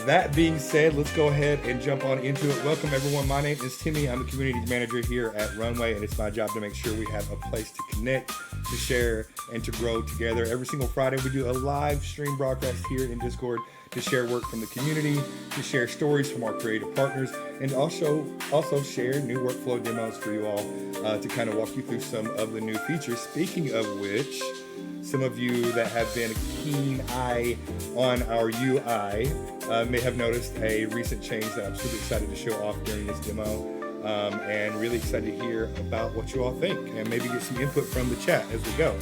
that being said, let's go ahead and jump on into it. Welcome everyone. My name is Timmy. I'm the community manager here at Runway, and it's my job to make sure we have a place to connect, to share, and to grow together. Every single Friday, we do a live stream broadcast here in Discord to share work from the community, to share stories from our creative partners, and also share new workflow demos for you all to kind of walk you through some of the new features. Speaking of which, some of you that have been a keen eye on our UI may have noticed a recent change that I'm super excited to show off during this demo, and really excited to hear about what you all think and maybe get some input from the chat as we go.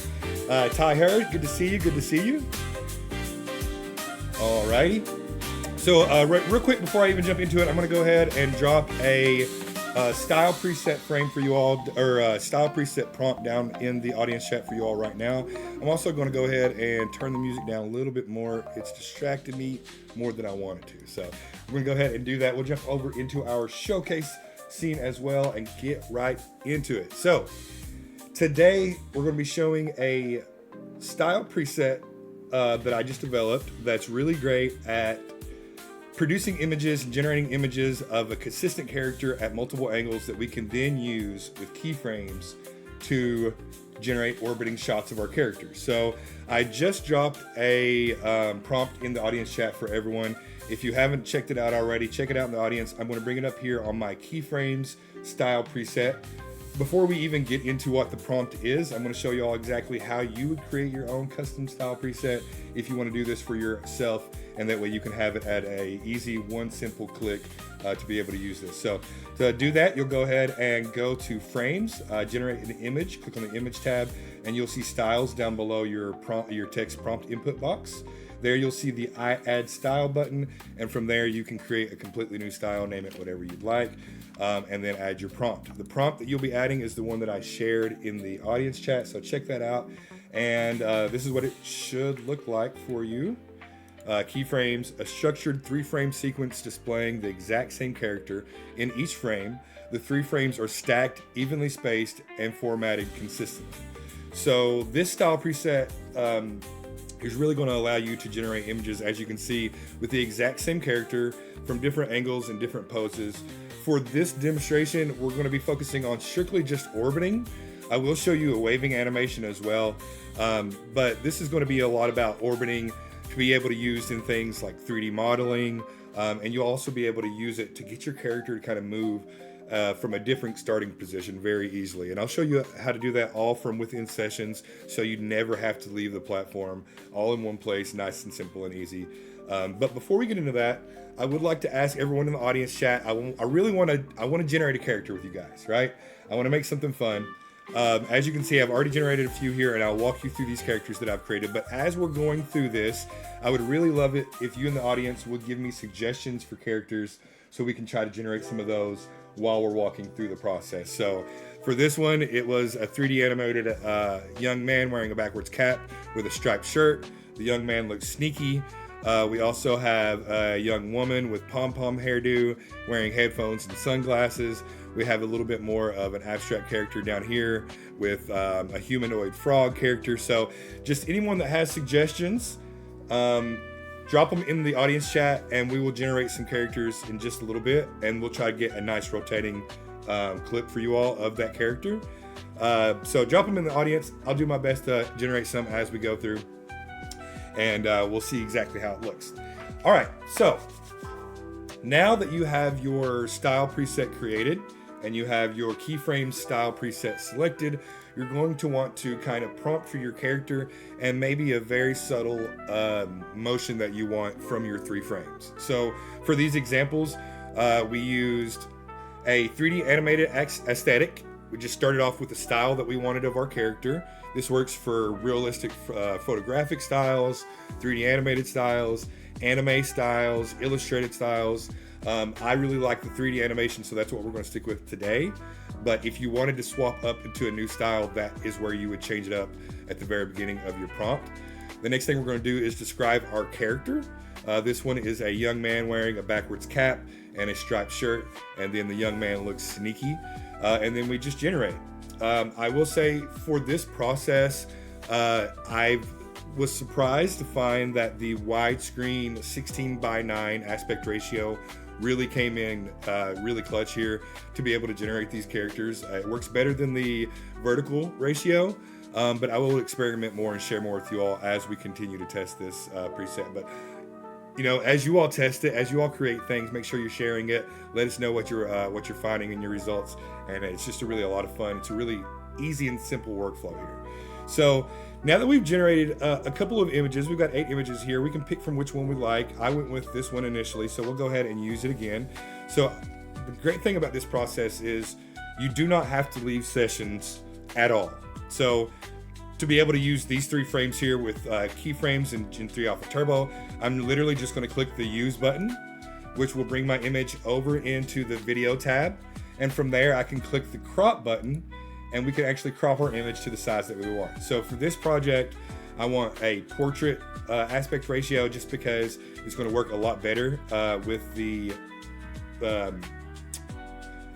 Ty Hurd, good to see you. Good to see you. Alrighty. So real quick before I even jump into it, I'm going to go ahead and drop a style preset frame for you all, or style preset prompt down in the audience chat for you all right now. I'm also going to go ahead and turn the music down a little bit more. It's distracted me more than I wanted to. So we're going to go ahead and do that. We'll jump over into our showcase scene as well and get right into it. So today we're going to be showing a style preset that I just developed that's really great at producing images and generating images of a consistent character at multiple angles that we can then use with keyframes to generate orbiting shots of our characters. So I just dropped a prompt in the audience chat for everyone. If you haven't checked it out already, check it out in the audience. I'm going to bring it up here on my keyframes style preset. Before we even get into what the prompt is, I'm going to show you all exactly how you would create your own custom style preset if you want to do this for yourself, and that way you can have it at a easy one simple click to be able to use this. So to do that, you'll go ahead and go to frames, generate an image, click on the image tab, and you'll see styles down below your text prompt input box. There you'll see the I add style button, and from there you can create a completely new style, name it whatever you'd like, and then add your prompt. The prompt that you'll be adding is the one that I shared in the audience chat, so check that out. And this is what it should look like for you. Keyframes, a structured 3-frame sequence displaying the exact same character in each frame. The 3 frames are stacked, evenly spaced, and formatted consistently. So this style preset is really going to allow you to generate images, as you can see, with the exact same character from different angles and different poses. For this demonstration, we're going to be focusing on strictly just orbiting. I will show you a waving animation as well, but this is going to be a lot about orbiting to be able to use in things like 3D modeling, and you'll also be able to use it to get your character to kind of move from a different starting position very easily. And I'll show you how to do that all from within sessions, so you never have to leave the platform, all in one place, nice and simple and easy. But before we get into that, I would like to ask everyone in the audience chat, I want to generate a character with you guys, right? I want to make something fun. As you can see, I've already generated a few here, and I'll walk you through these characters that I've created. But as we're going through this, I would really love it if you in the audience would give me suggestions for characters so we can try to generate some of those while we're walking through the process. So for this one, it was a 3D animated young man wearing a backwards cap with a striped shirt. The young man looks sneaky. We also have a young woman with pom-pom hairdo wearing headphones and sunglasses. We have a little bit more of an abstract character down here with a humanoid frog character. So just anyone that has suggestions, drop them in the audience chat, and we will generate some characters in just a little bit, and we'll try to get a nice rotating clip for you all of that character. So drop them in the audience. I'll do my best to generate some as we go through, and we'll see exactly how it looks. All right, so now that you have your style preset created and you have your keyframe style preset selected, you're going to want to kind of prompt for your character and maybe a very subtle motion that you want from your 3 frames. So for these examples, we used a 3D animated aesthetic. We just started off with the style that we wanted of our character. This works for realistic photographic styles, 3D animated styles, anime styles, illustrated styles. I really like the 3D animation, so that's what we're going to stick with today. But if you wanted to swap up into a new style, that is where you would change it up at the very beginning of your prompt. The next thing we're going to do is describe our character. This one is a young man wearing a backwards cap and a striped shirt, and then the young man looks sneaky, and then we just generate. I will say for this process, I've was surprised to find that the widescreen 16:9 aspect ratio really came in really clutch here to be able to generate these characters. It works better than the vertical ratio, but I will experiment more and share more with you all as we continue to test this preset. But you know, as you all test it, as you all create things, make sure you're sharing it. Let us know what you're finding in your results, and it's just a lot of fun. It's a really easy and simple workflow here. So now that we've generated a couple of images, we've got 8 images here. We can pick from which one we like. I went with this one initially, so we'll go ahead and use it again. So the great thing about this process is you do not have to leave sessions at all. So to be able to use these 3 frames here with keyframes in Gen 3 Alpha Turbo, I'm literally just going to click the use button, which will bring my image over into the video tab. And from there, I can click the crop button, and we can actually crop our image to the size that we want. So for this project, I want a portrait aspect ratio just because it's going to work a lot better with the,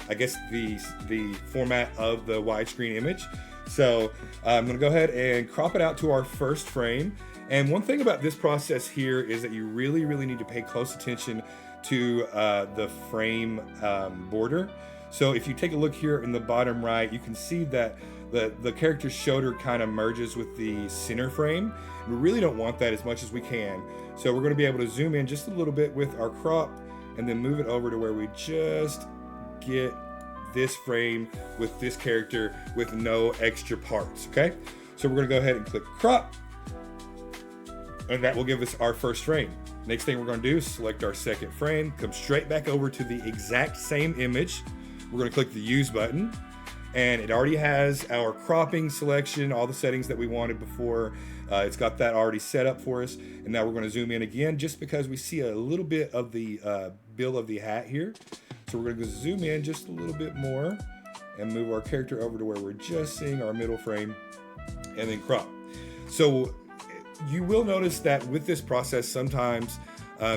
I guess the format of the widescreen image. So I'm going to go ahead and crop it out to our first frame. And one thing about this process here is that you really need to pay close attention to the frame border. So if you take a look here in the bottom right, you can see that the character's shoulder kind of merges with the center frame. We really don't want that as much as we can. So we're going to be able to zoom in just a little bit with our crop and then move it over to where we just get this frame with this character with no extra parts, okay? So we're going to go ahead and click crop, and that will give us our first frame. Next thing we're going to do is select our second frame, come straight back over to the exact same image. We're going to click the use button, and it already has our cropping selection, all the settings that we wanted before. It's got that already set up for us. And now we're going to zoom in again just because we see a little bit of the bill of the hat here. So we're going to zoom in just a little bit more and move our character over to where we're just seeing our middle frame, and then crop. So you will notice that with this process, sometimes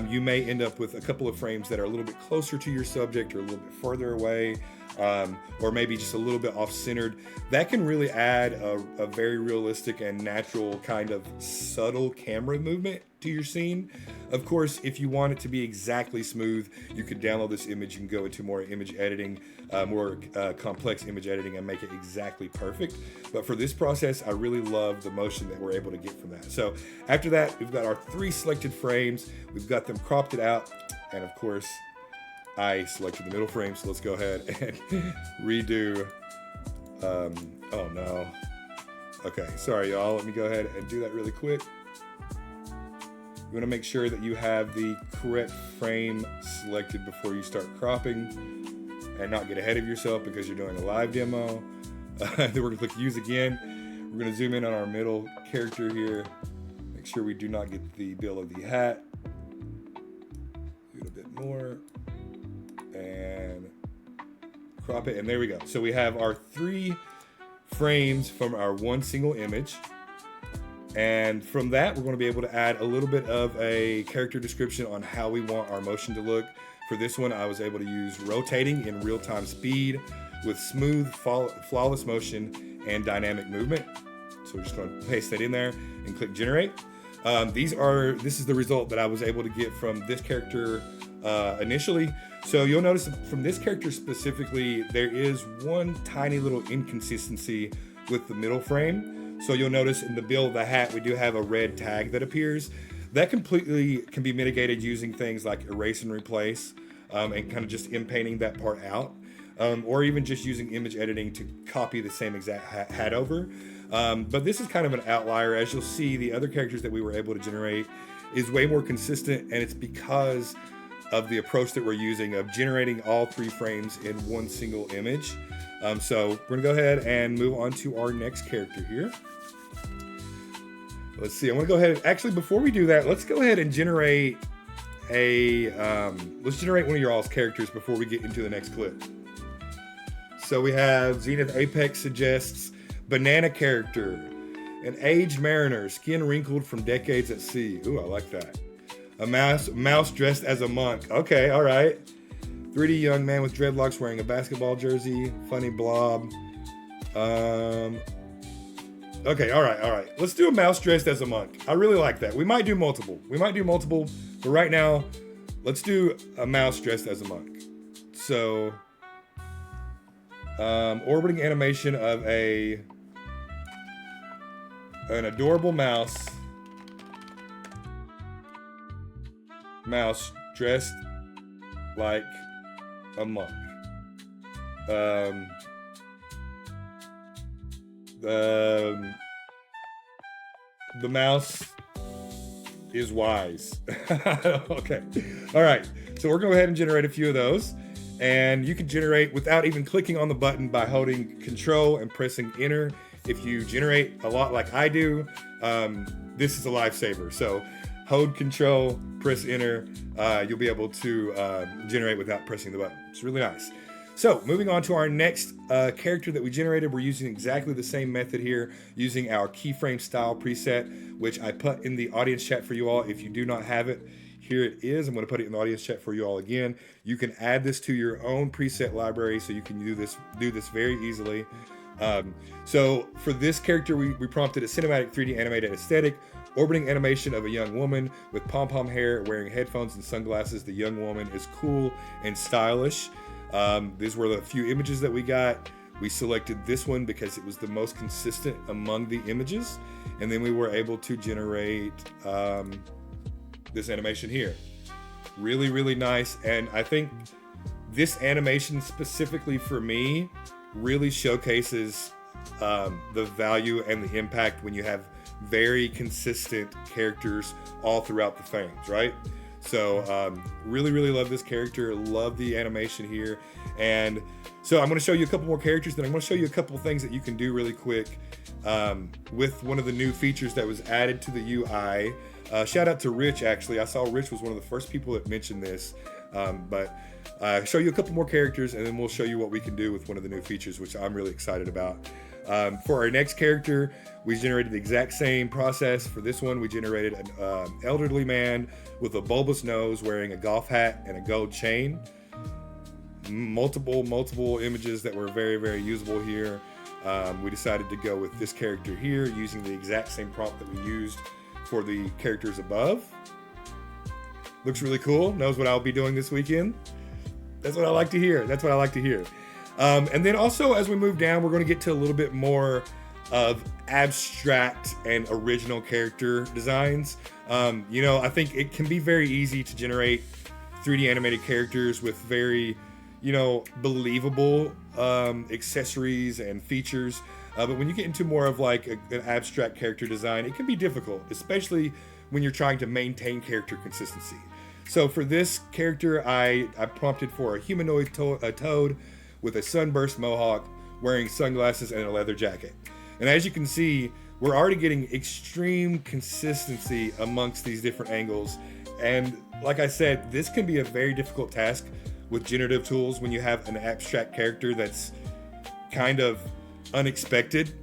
you may end up with a couple of frames that are a little bit closer to your subject or a little bit further away, or maybe just a little bit off-centered. That can really add a very realistic and natural kind of subtle camera movement to your scene. Of course, if you want it to be exactly smooth, you could download this image and go into more image editing, more complex image editing, and make it exactly perfect. But for this process, I really love the motion that we're able to get from that. So after that, we've got our 3 selected frames. We've got them cropped it out. And of course, I selected the middle frame. So let's go ahead and redo. Oh no. Okay, sorry y'all. Let me go ahead and do that really quick. You want to make sure that you have the correct frame selected before you start cropping and not get ahead of yourself because you're doing a live demo. Then we're going to click use again. We're going to zoom in on our middle character here. Make sure we do not get the bill of the hat. Do it a bit more. And crop it. And there we go. So we have our 3 frames from our one single image. And from that, we're going to be able to add a little bit of a character description on how we want our motion to look. For this one, I was able to use rotating in real-time speed with smooth, flawless motion and dynamic movement. So we're just going to paste that in there and click generate. This is the result that I was able to get from this character initially. So you'll notice from this character specifically, there is one tiny little inconsistency with the middle frame. So you'll notice in the bill of the hat, we do have a red tag that appears. That completely can be mitigated using things like erase and replace, and kind of just inpainting that part out, or even just using image editing to copy the same exact hat over. But this is kind of an outlier. As you'll see, the other characters that we were able to generate is way more consistent, and it's because of the approach that we're using of generating all 3 frames in one single image. So we're gonna go ahead and move on to our next character here. Let's see, I wanna go ahead, actually before we do that, let's go ahead and generate let's generate one of your all's characters before we get into the next clip. So we have Zenith Apex suggests banana character, an aged mariner, skin wrinkled from decades at sea. Ooh, I like that. A mouse dressed as a monk. Okay, all right. 3D young man with dreadlocks wearing a basketball jersey. Funny blob. Okay, all right. Let's do a mouse dressed as a monk. I really like that. We might do multiple, but right now, let's do a mouse dressed as a monk. So, orbiting animation of an adorable mouse dressed like a monk. The mouse is wise. Okay. All right. So we're going to go ahead and generate a few of those. And you can generate without even clicking on the button by holding Control and pressing Enter. If you generate a lot like I do, this is a lifesaver. So hold Control, press Enter. You'll be able to generate without pressing the button. It's really nice. So moving on to our next character that we generated, we're using exactly the same method here, using our keyframe style preset, which I put in the audience chat for you all. If you do not have it, here it is. I'm going to put it in the audience chat for you all again. You can add this to your own preset library, so you can do this very easily. So for this character, we prompted a cinematic 3D animated aesthetic, orbiting animation of a young woman with pom-pom hair, wearing headphones and sunglasses. The young woman is cool and stylish. These were the few images that we got. We selected this one because it was the most consistent among the images. And then we were able to generate this animation here. Really, really nice. And I think this animation specifically for me really showcases the value and the impact when you have very consistent characters all throughout the frames, right? So really, really love this character. Love the animation here. And so I'm going to show you a couple more characters. Then I'm going to show you a couple of things that you can do really quick with one of the new features that was added to the UI. Shout out to Rich, actually. I saw Rich was one of the first people that mentioned this. But show you a couple more characters, and then we'll show you what we can do with one of the new features, which I'm really excited about. For our next character, we generated the exact same process. For this one, we generated an elderly man with a bulbous nose, wearing a golf hat and a gold chain. Multiple images that were very, very usable here. We decided to go with this character here, using the exact same prompt that we used for the characters above. Looks really cool. Knows what I'll be doing this weekend. That's what I like to hear. And then also, as we move down, we're going to get to a little bit more of abstract and original character designs. I think it can be very easy to generate 3D animated characters with very, believable accessories and features. But when you get into more of like an abstract character design, it can be difficult, especially when you're trying to maintain character consistency. So for this character, I prompted for a humanoid toad with a sunburst mohawk, wearing sunglasses and a leather jacket. And as you can see, we're already getting extreme consistency amongst these different angles. And like I said, this can be a very difficult task with generative tools when you have an abstract character that's kind of unexpected.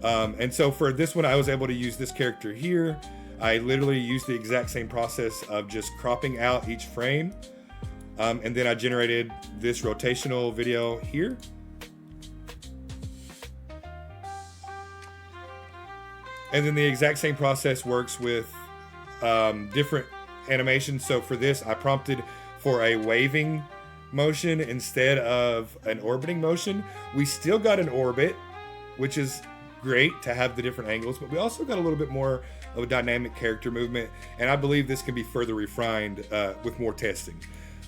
And so for this one, I was able to use this character here. I literally used the exact same process of just cropping out each frame. And then I generated this rotational video here. And then the exact same process works with different animations. So for this, I prompted for a waving motion instead of an orbiting motion. We still got an orbit, which is great to have the different angles, but we also got a little bit more of a dynamic character movement. And I believe this can be further refined with more testing.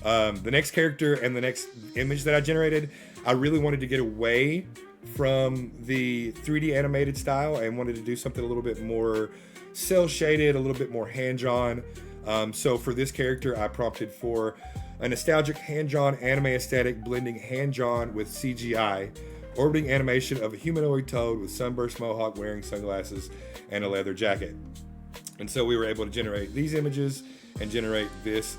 The next character and the next image that I generated, I really wanted to get away from the 3D animated style and wanted to do something a little bit more cel shaded, a little bit more hand-drawn. So for this character, I prompted for a nostalgic hand-drawn anime aesthetic, blending hand-drawn with CGI, orbiting animation of a humanoid toad with sunburst mohawk, wearing sunglasses and a leather jacket. And so we were able to generate these images and generate this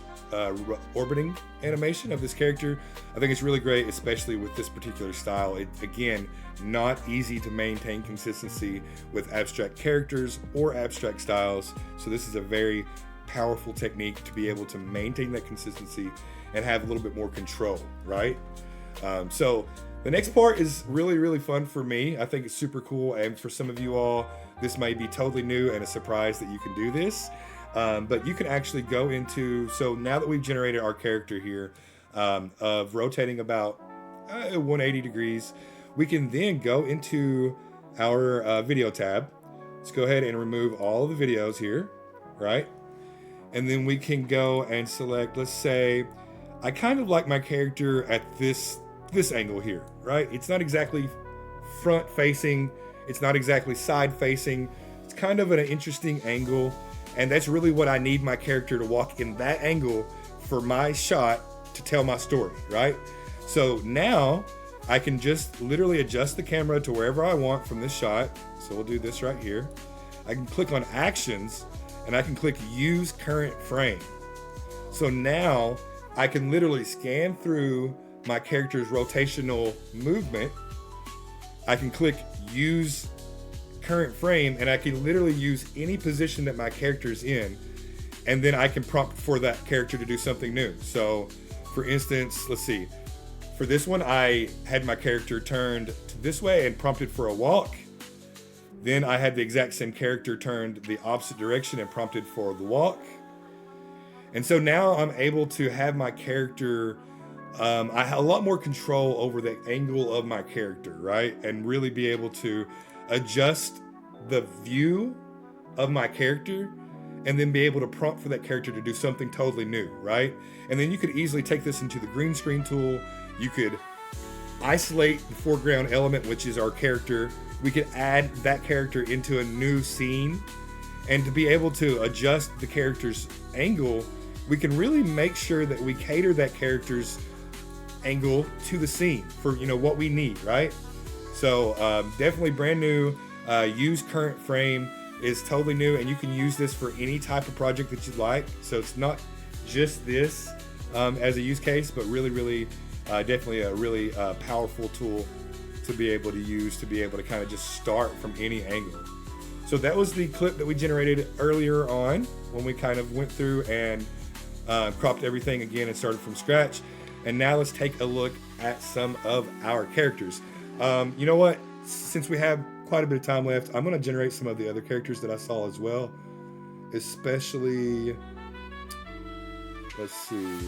orbiting animation of this character. I think it's really great, especially with this particular style. It, again, not easy to maintain consistency with abstract characters or abstract styles. So this is a very powerful technique to be able to maintain that consistency and have a little bit more control, right? So The next part is really, really fun for me. I think it's super cool, and for some of you all, this may be totally new and a surprise that you can do this. But you can actually go into, so now that we've generated our character here of rotating about 180 degrees, we can then go into our video tab. Let's go ahead and remove all of the videos here, right? And then we can go and select, let's say, I kind of like my character at this angle here, right? It's not exactly front facing, it's not exactly side facing, it's kind of an interesting angle, and that's really what I need my character to walk in, that angle for my shot to tell my story, right? So now I can just literally adjust the camera to wherever I want from this shot. So we'll do this right here. I can click on actions and I can click use current frame. So now I can literally scan through my character's rotational movement. I can click use current frame and I can literally use any position that my character's in, and then I can prompt for that character to do something new. So for instance, let's see, for this one I had my character turned to this way and prompted for a walk. Then I had the exact same character turned the opposite direction and prompted for the walk. And so now I'm able to have my character, I have a lot more control over the angle of my character, right? And really be able to adjust the view of my character and then be able to prompt for that character to do something totally new, right? And then you could easily take this into the green screen tool. You could isolate the foreground element, which is our character. We could add that character into a new scene, and to be able to adjust the character's angle, we can really make sure that we cater that character's angle to the scene for, you know, what we need, right? So definitely brand new. Use current frame is totally new, and you can use this for any type of project that you'd like. So it's not just this as a use case, but really definitely a really powerful tool to be able to use, to be able to kind of just start from any angle. So that was the clip that we generated earlier on when we kind of went through and cropped everything again and started from scratch. And now let's take a look at some of our characters. You know what? Since we have quite a bit of time left, I'm going to generate some of the other characters that I saw as well. Especially, let's see.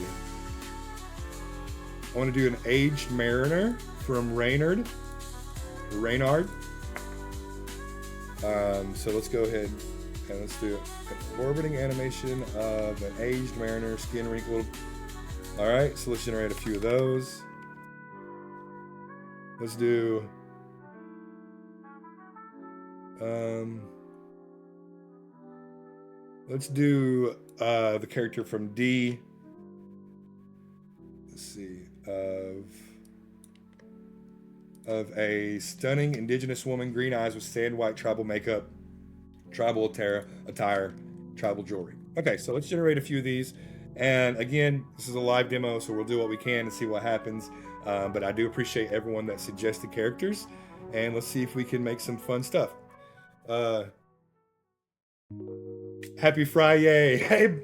I want to do an aged mariner from Reynard. So let's go ahead and let's do an orbiting animation of an aged mariner, skin wrinkled. All right, so let's generate a few of those. Let's do the character from D. Let's see, of a stunning indigenous woman, green eyes with sand white tribal makeup, tribal attire, tribal jewelry. Okay, so let's generate a few of these. And again, this is a live demo, so we'll do what we can and see what happens. But I do appreciate everyone that suggested characters, and let's see if we can make some fun stuff. Happy Friday. Hey,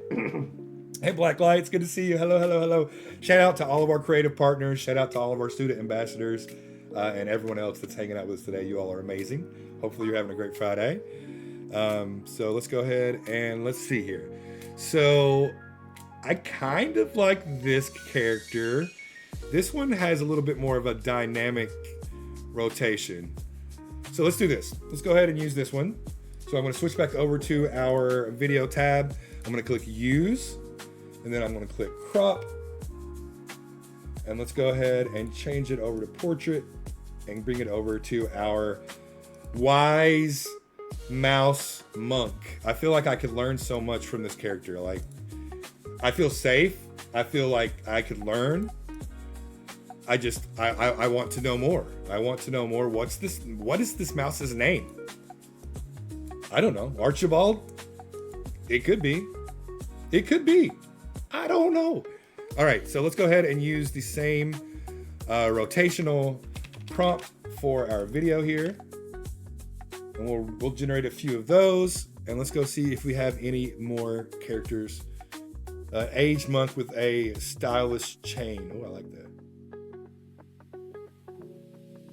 hey Blacklight, it's good to see you. Hello. Shout out to all of our creative partners. Shout out to all of our student ambassadors and everyone else that's hanging out with us today. You all are amazing. Hopefully you're having a great Friday. So let's go ahead and let's see here. So I kind of like this character. This one has a little bit more of a dynamic rotation. So let's do this. Let's go ahead and use this one. So I'm going to switch back over to our video tab. I'm going to click use, and then I'm going to click crop. And let's go ahead and change it over to portrait and bring it over to our wise mouse monk. I feel like I could learn so much from this character. Like, I feel safe. I feel like I could learn. I want to know more. I want to know more. What is this mouse's name? I don't know. Archibald? It could be. It could be. I don't know. All right, so let's go ahead and use the same rotational prompt for our video here. And we'll generate a few of those. And let's go see if we have any more characters. Aged monk with a stylish chain. Oh, I like that.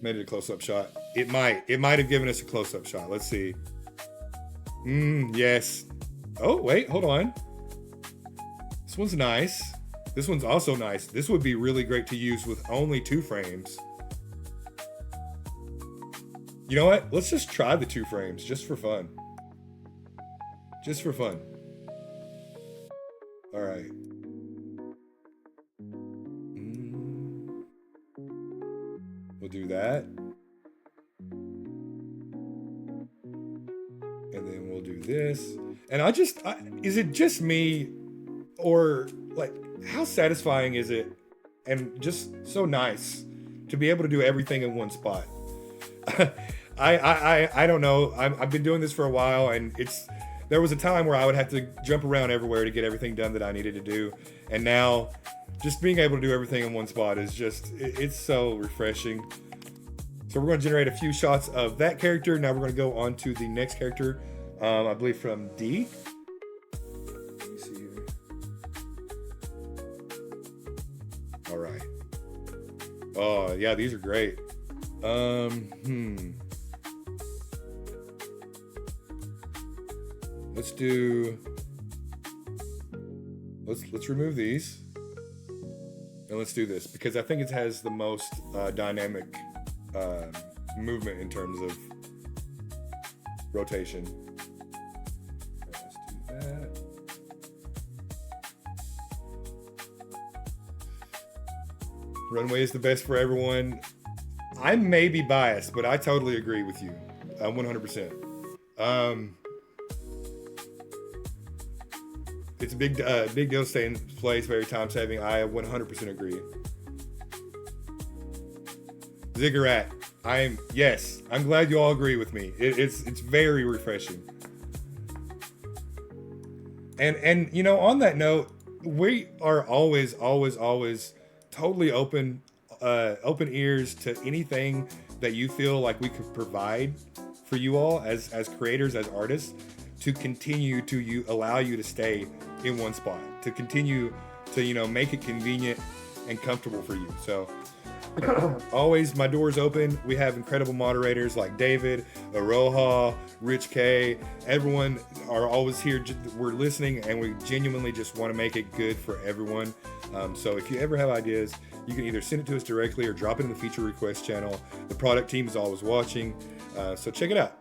made it a close-up shot. It might have given us a close-up shot. Let's see. Yes. Oh, wait, hold on. This one's nice. This one's also nice. This would be really great to use with only 2 frames. You know what? Let's just try the 2 frames just for fun. Just for fun. All right. We'll do that. And then we'll do this. And is it just me, or like, how satisfying is it? And just so nice to be able to do everything in one spot. I don't know. I've been doing this for a while, and there was a time where I would have to jump around everywhere to get everything done that I needed to do. And now just being able to do everything in one spot is it's so refreshing. So we're going to generate a few shots of that character. Now we're going to go on to the next character, I believe from D. Let me see here. All right. Oh, yeah, these are great. Let's remove these. And let's do this, because I think it has the most dynamic movement in terms of rotation. Let's do that. Runway is the best for everyone. I may be biased, but I totally agree with you. 100%. It's a big deal to stay in place, very time saving. I 100% agree. Ziggurat, I'm glad you all agree with me. It's very refreshing. And you know, on that note, we are always totally open ears to anything that you feel like we could provide for you all as creators, as artists, to continue to allow you to stay in one spot, to continue to, you know, make it convenient and comfortable for you. So always, my door's open. We have incredible moderators like David, Aroha, Rich K. Everyone are always here. We're listening, and we genuinely just want to make it good for everyone. So if you ever have ideas, you can either send it to us directly or drop it in the feature request channel. The product team is always watching. So check it out.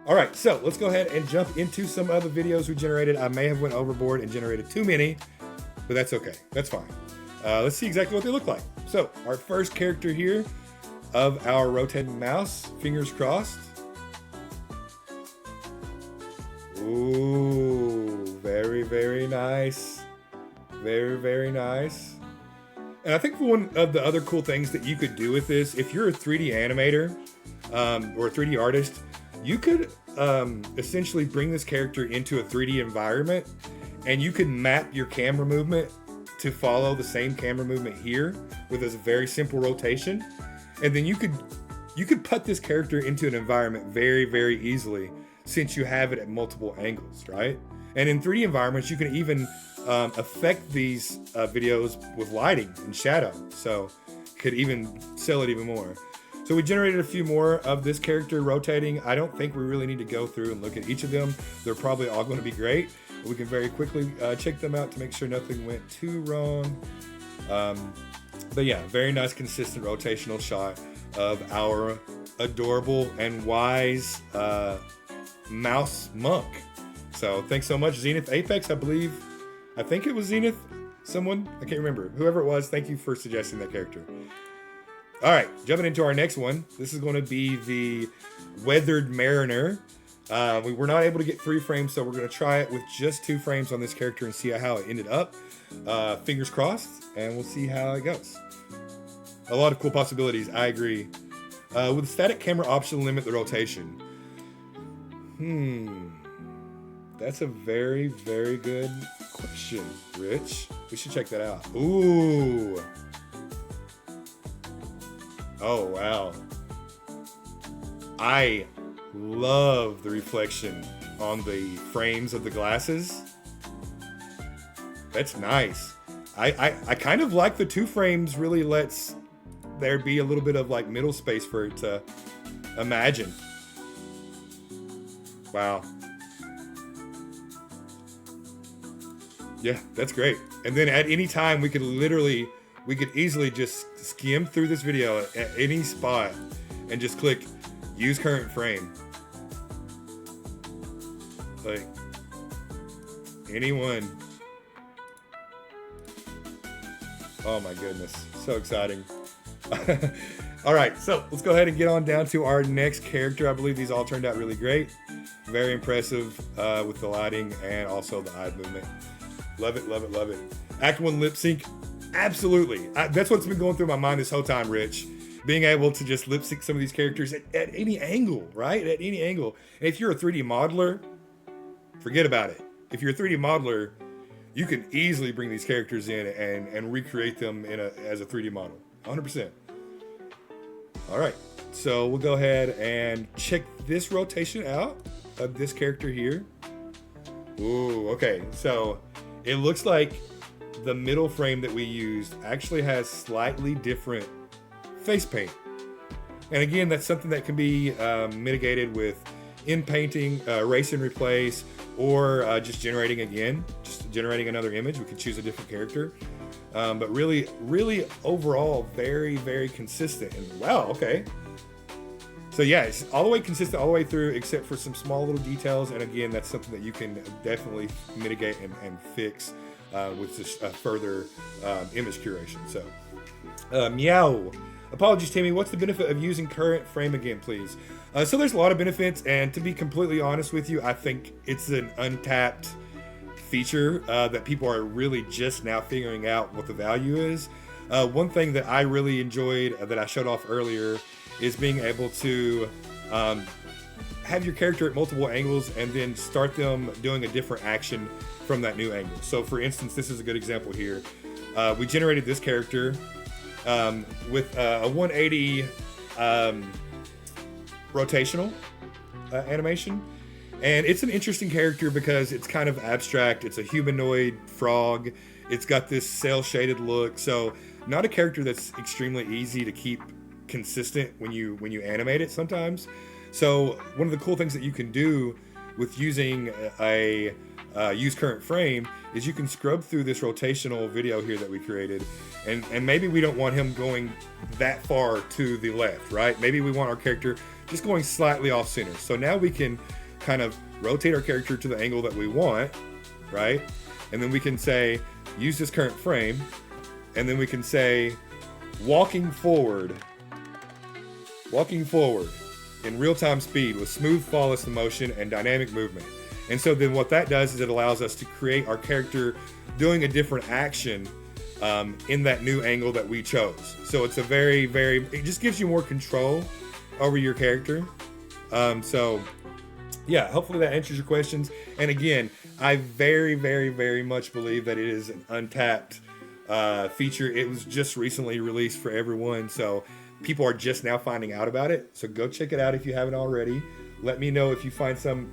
All right, so let's go ahead and jump into some other videos we generated. I may have went overboard and generated too many, but that's okay. That's fine. Let's see exactly what they look like. So our first character here of our rotating mouse, fingers crossed. Ooh, very, very nice. Very, very nice. And I think one of the other cool things that you could do with this, if you're a 3D animator or a 3D artist, you could essentially bring this character into a 3D environment, and you could map your camera movement to follow the same camera movement here with a very simple rotation. And then you could put this character into an environment very, very easily, since you have it at multiple angles, right? And in 3D environments, you can even affect these videos with lighting and shadow. So could even sell it even more. So we generated a few more of this character rotating. I don't think we really need to go through and look at each of them. They're probably all going to be great. We can very quickly check them out to make sure nothing went too wrong. But yeah, very nice consistent rotational shot of our adorable and wise mouse monk. So thanks so much, Zenith Apex, I think it was Zenith, someone, I can't remember. Whoever it was, thank you for suggesting that character. All right, jumping into our next one. This is going to be the Weathered Mariner. We were not able to get 3 frames, so we're going to try it with just 2 frames on this character and see how it ended up. Fingers crossed, and we'll see how it goes. A lot of cool possibilities, I agree. With the static camera option, limit the rotation. That's a very, very good question, Rich. We should check that out. Ooh. Oh, wow. I love the reflection on the frames of the glasses. That's nice. I kind of like the 2 frames really lets there'd be a little bit of like middle space for it to imagine. Wow. Yeah, that's great. And then at any time we could easily just skim through this video at any spot and just click use current frame. Like anyone. Oh my goodness, so exciting. All right, so let's go ahead and get on down to our next character. I believe these all turned out really great. Very impressive with the lighting and also the eye movement. Love it, love it, love it. Act 1 lip sync, absolutely. That's what's been going through my mind this whole time, Rich. Being able to just lip sync some of these characters at any angle, right? At any angle. And if you're a 3D modeler, forget about it. If you're a 3D modeler, you can easily bring these characters in and recreate them as a 3D model, 100%. All right, so we'll go ahead and check this rotation out of this character here. Ooh, okay, so it looks like the middle frame that we used actually has slightly different face paint. And again, that's something that can be mitigated with in painting, erase and replace, or just generating another image. We could choose a different character. But really, really overall, very, very consistent. And wow, okay. So yeah, it's all the way consistent all the way through, except for some small little details. And again, that's something that you can definitely mitigate and fix with just further image curation. So, meow. Apologies, Tammy. What's the benefit of using current frame again, please? So there's a lot of benefits, and to be completely honest with you, I think it's an untapped feature that people are really just now figuring out what the value is. One thing that I really enjoyed that I showed off earlier is being able to have your character at multiple angles and then start them doing a different action from that new angle. So for instance, this is a good example here. We generated this character with a 180 rotational animation. And it's an interesting character because it's kind of abstract. It's a humanoid frog. It's got this cel-shaded look. So not a character that's extremely easy to keep consistent when you animate it sometimes. So one of the cool things that you can do with using a use current frame is you can scrub through this rotational video here that we created, and maybe we don't want him going that far to the left, right? Maybe we want our character just going slightly off center. So now we can kind of rotate our character to the angle that we want, right? And then we can say use this current frame, and then we can say walking forward in real-time speed with smooth flawless motion and dynamic movement. And so then what that does is it allows us to create our character doing a different action in that new angle that we chose. So it's a very, very, it just gives you more control over your character. So yeah, hopefully that answers your questions. And again, I very, very, very much believe that it is an untapped feature. It was just recently released for everyone, so people are just now finding out about it. So go check it out if you haven't already. Let me know if you find some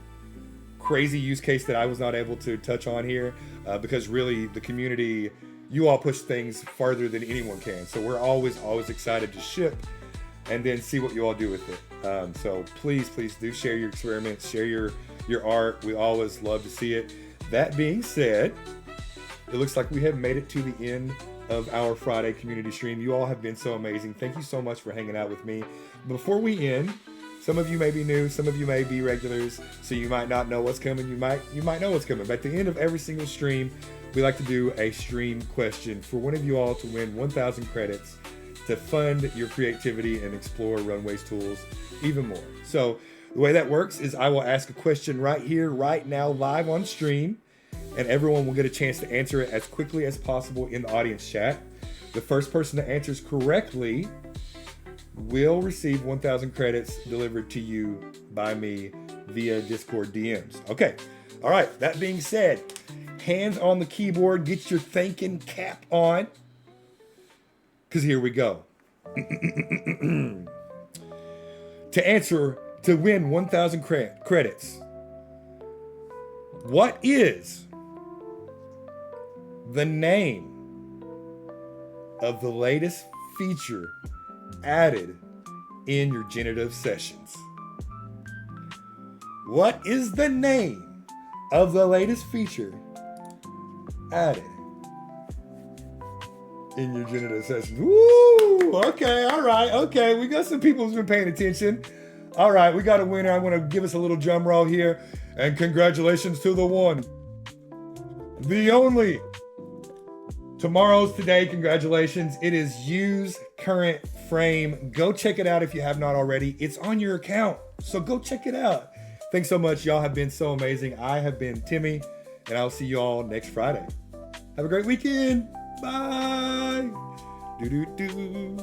crazy use case that I was not able to touch on here, because really the community, you all push things farther than anyone can. So we're always excited to ship and then see what you all do with it. So please do share your experiments, share your art. We always love to see it. That being said, it looks like we have made it to the end of our Friday community stream. You all have been so amazing. Thank you so much for hanging out with me. Before we end, some of you may be new, some of you may be regulars, so you might not know what's coming. You might know what's coming. But at the end of every single stream, we like to do a stream question for one of you all to win 1,000 credits to fund your creativity and explore Runway's tools even more. So the way that works is I will ask a question right here, right now, live on stream, and everyone will get a chance to answer it as quickly as possible in the audience chat. The first person that answers correctly will receive 1,000 credits delivered to you by me via Discord DMs. Okay, all right, that being said, hands on the keyboard, get your thinking cap on, because here we go. To win 1,000 credits, what is the name of the latest feature added in your generative sessions? What is the name of the latest feature added in your generative sessions? Woo! Okay, all right, okay. We got some people who's been paying attention. All right, we got a winner. I want to give us a little drum roll here. And congratulations to the one, the only. Tomorrow's today. Congratulations. It is Use Current Frame. Go check it out if you have not already. It's on your account, so go check it out. Thanks so much. Y'all have been so amazing. I have been Timmy, and I'll see you all next Friday. Have a great weekend. Bye. Do-do-do.